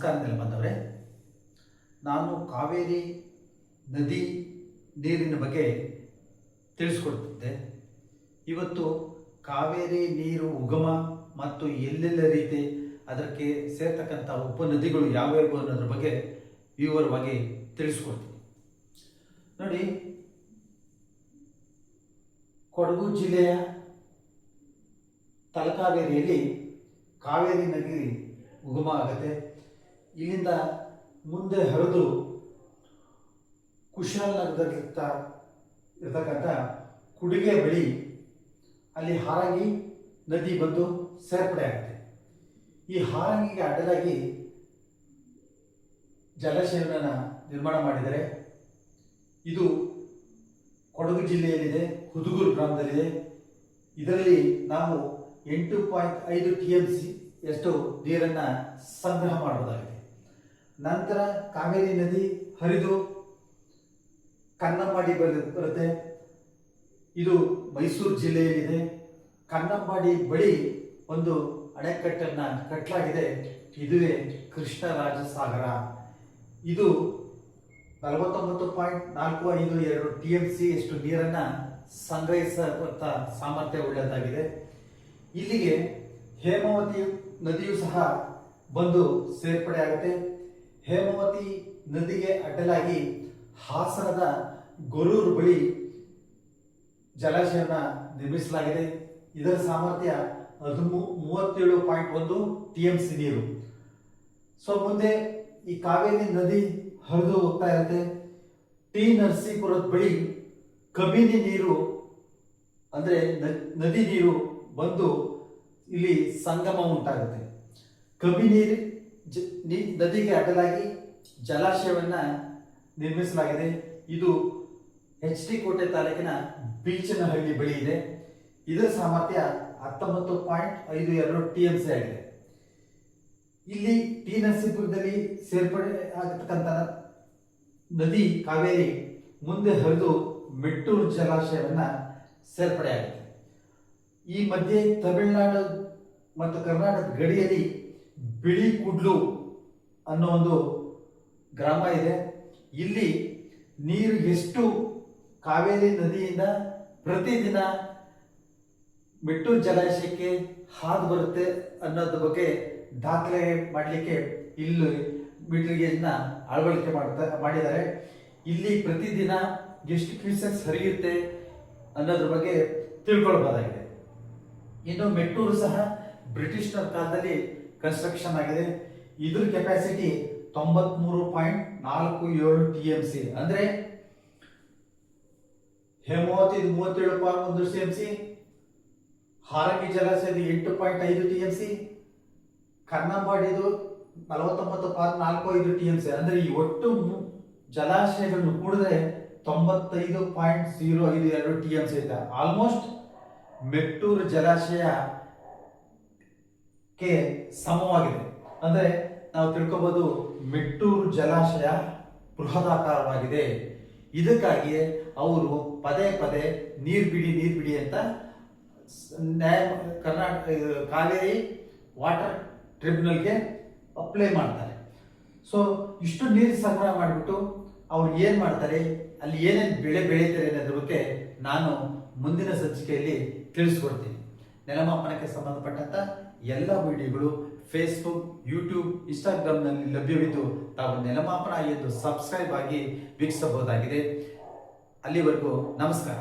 ನಮಸ್ಕಾರ ನೆಲಮಂದವರೇ. ನಾನು ಕಾವೇರಿ ನದಿ ನೀರಿನ ಬಗ್ಗೆ ತಿಳಿಸ್ಕೊಡ್ತಿದ್ದೆ. ಇವತ್ತು ಕಾವೇರಿ ನೀರು ಉಗಮ ಮತ್ತು ಎಲ್ಲೆಲ್ಲ ರೀತಿ ಅದಕ್ಕೆ ಸೇರ್ತಕ್ಕಂಥ ಉಪನದಿಗಳು ಯಾವ್ಯಾವು ಅನ್ನೋದ್ರ ಬಗ್ಗೆ ವಿವರವಾಗಿ ತಿಳಿಸ್ಕೊಡ್ತೀನಿ. ನೋಡಿ, ಕೊಡಗು ಜಿಲ್ಲೆಯ ತಲಕಾವೇರಿಯಲ್ಲಿ ಕಾವೇರಿ ನದಿ ಉಗಮ ಆಗುತ್ತೆ. ಇಲ್ಲಿಂದ ಮುಂದೆ ಹರಿದು ಕುಶಾಲನಗರದಲ್ಲಿರ್ತ ಇರ್ತಕ್ಕಂಥ ಕುಡಿಗೆ ಬಳಿ ಅಲ್ಲಿ ಹಾರಂಗಿ ನದಿ ಬಂದು ಸೇರ್ಪಡೆ ಆಗುತ್ತೆ. ಈ ಹಾರಂಗಿಗೆ ಅಡ್ಡಲಾಗಿ ಜಲಾಶಯವನ್ನು ನಿರ್ಮಾಣ ಮಾಡಿದರೆ ಇದು ಕೊಡಗು ಜಿಲ್ಲೆಯಲ್ಲಿದೆ, ಹುದುಗೂರು ಗ್ರಾಮದಲ್ಲಿದೆ. ಇದರಲ್ಲಿ ನಾವು 8.5 TMC ಎಷ್ಟು ನೀರನ್ನು ಸಂಗ್ರಹ ಮಾಡಬಹುದಾಗಿದೆ. ನಂತರ ಕಾವೇರಿ ನದಿ ಹರಿದು ಕನ್ನಂಬಾಡಿ ಬರುತ್ತೆ. ಇದು ಮೈಸೂರು ಜಿಲ್ಲೆಯಲ್ಲಿದೆ. ಕನ್ನಂಬಾಡಿ ಬಳಿ ಒಂದು ಅಣೆಕಟ್ಟನ್ನು ಕಟ್ಟಲಾಗಿದೆ. ಇದುವೇ ಕೃಷ್ಣರಾಜಸಾಗರ. ಇದು 49.452 TMC ಎಷ್ಟು ನೀರನ್ನು ಸಂಗ್ರಹಿಸುವಂಥ ಸಾಮರ್ಥ್ಯ ಉಳ್ಳದಾಗಿದೆ. ಇಲ್ಲಿಗೆ ಹೇಮಾವತಿ ನದಿಯು ಸಹ ಬಂದು ಸೇರ್ಪಡೆ ಆಗುತ್ತೆ. ಹೇಮಾವತಿ ನದಿಗೆ ಅಡ್ಡಲಾಗಿ ಹಾಸನದ ಗೊರೂರು ಬಳಿ ಜಲಾಶಯವನ್ನು ನಿರ್ಮಿಸಲಾಗಿದೆ. ಇದರ ಸಾಮರ್ಥ್ಯ 37.1 TMC ನೀರು. ಸೊ ಮುಂದೆ ಈ ಕಾವೇರಿ ನದಿ ಹರಿದು ಹೋಗ್ತಾ ಇರುತ್ತೆ. ಟಿ ನರಸೀಪುರದ ಬಳಿ ಕಬಿನಿ ನೀರು ಅಂದರೆ ನದಿ ನೀರು ಬಂದು ಇಲ್ಲಿ ಸಂಗಮ ಉಂಟಾಗುತ್ತೆ. ಕಬಿನಿ ನದಿಗೆ ಅಡ್ಡಲಾಗಿ ಜಲಾಶಯವನ್ನು ನಿರ್ಮಿಸಲಾಗಿದೆ. ಇದು HD ಕೋಟೆ ತಾಲೂಕಿನ ಬೀಚನಹಳ್ಳಿ ಬಳಿ ಇದೆ. ಇದರ ಸಾಮರ್ಥ್ಯ 19.52 TMC ಆಗಿದೆ. ಇಲ್ಲಿ ಟಿ ನರಸೀಪುರದಲ್ಲಿ ಸೇರ್ಪಡೆ ಆಗತಕ್ಕಂಥ ನದಿ ಕಾವೇರಿ ಮುಂದೆ ಹರಿದು ಮೆಟ್ಟೂರು ಜಲಾಶಯವನ್ನು ಸೇರ್ಪಡೆ ಆಗುತ್ತೆ. ಈ ಮಧ್ಯೆ ತಮಿಳುನಾಡು ಮತ್ತು ಕರ್ನಾಟಕದ ಗಡಿಯಲ್ಲಿ ಬಿಳಿ ಕುಡ್ಲು ಅನ್ನೋ ಒಂದು ಗ್ರಾಮ ಇದೆ. ಇಲ್ಲಿ ನೀರು ಎಷ್ಟು ಕಾವೇರಿ ನದಿಯಿಂದ ಪ್ರತಿದಿನ ಮೆಟ್ಟೂರು ಜಲಾಶಯಕ್ಕೆ ಹಾದು ಬರುತ್ತೆ ಅನ್ನೋದ್ರ ಬಗ್ಗೆ ದಾಖಲೆ ಮಾಡಲಿಕ್ಕೆ ಇಲ್ಲಿ ಮೀಟರ್ ಗೇಜ್ನ ಅಳವಡಿಕೆ ಮಾಡಿದ್ದಾರೆ. ಇಲ್ಲಿ ಪ್ರತಿದಿನ ಎಷ್ಟು ಕ್ಯೂಸೆಕ್ಸ್ ಹರಿಯುತ್ತೆ ಅನ್ನೋದ್ರ ಬಗ್ಗೆ ತಿಳ್ಕೊಳ್ಬಹುದಾಗಿದೆ. ಇನ್ನು ಮೆಟ್ಟೂರು ಸಹ ಬ್ರಿಟಿಷ್ನ ಕಾಲದಲ್ಲಿ ಕನ್ಸ್ಟ್ರಕ್ಷನ್ ಆಗಿದೆ. ಇದ್ರ ಕೆಪಾಸಿಟಿ 93.47 TMC. ಅಂದ್ರೆ ಹೇಮಾವತಿ 37.1 TMC, ಹಾರಂಗಿ ಜಲಾಶಯದ 8.5 TMC, ಕನ್ನಂಬಾಡಿದು 49.45 TMC. ಅಂದ್ರೆ ಈ ಒಟ್ಟು ಜಲಾಶಯಗಳನ್ನು ಕೂಡಿದ್ರೆ 95.052 TMC ಇದೆ. ಆಲ್ಮೋಸ್ಟ್ ಮೆಟ್ಟೂರು ಜಲಾಶಯಕ್ಕೆ ಸಮವಾಗಿದೆ. ಅಂದ್ರೆ ನಾವು ತಿಳ್ಕೋಬಹುದು, ಮೆಟ್ಟೂರು ಜಲಾಶಯ ಬೃಹದಾಕಾರವಾಗಿದೆ. ಇದಕ್ಕಾಗಿಯೇ ಅವರು ಪದೇ ಪದೇ ನೀರು ಬಿಡಿ ಅಂತ ಕರ್ನಾಟಕ ಕಾವೇರಿ ವಾಟರ್ ಟ್ರಿಬ್ಯುನಲ್ಗೆ ಅಪ್ಲೈ ಮಾಡ್ತಾರೆ. ಸೊ ಇಷ್ಟು ನೀರು ಸಂಗ್ರಹ ಮಾಡಿಬಿಟ್ಟು ಅವ್ರು ಏನು ಮಾಡ್ತಾರೆ, ಅಲ್ಲಿ ಏನೇನು ಬೆಳೆ ಬೆಳೀತಾರೆ ಅನ್ನೋದ್ರ ಬಗ್ಗೆ ನಾನು ಮುಂದಿನ ಸಂಚಿಕೆಯಲ್ಲಿ ತಿಳಿಸ್ಕೊಡ್ತೀನಿ. ನೆಲಮಾಪನಕ್ಕೆ ಸಂಬಂಧಪಟ್ಟಂತ ಎಲ್ಲ ವಿಡಿಯೋಗಳು ಫೇಸ್ಬುಕ್, ಯೂಟ್ಯೂಬ್, ಇನ್ಸ್ಟಾಗ್ರಾಮ್ನಲ್ಲಿ ಲಭ್ಯವಿದ್ದು ತಾವು ನೆಲಮಾಪನ ಎಂದು ಸಬ್ಸ್ಕ್ರೈಬ್ ಆಗಿ ವೀಕ್ಷಿಸಬಹುದಾಗಿದೆ. ಅಲ್ಲಿವರೆಗೂ ನಮಸ್ಕಾರ.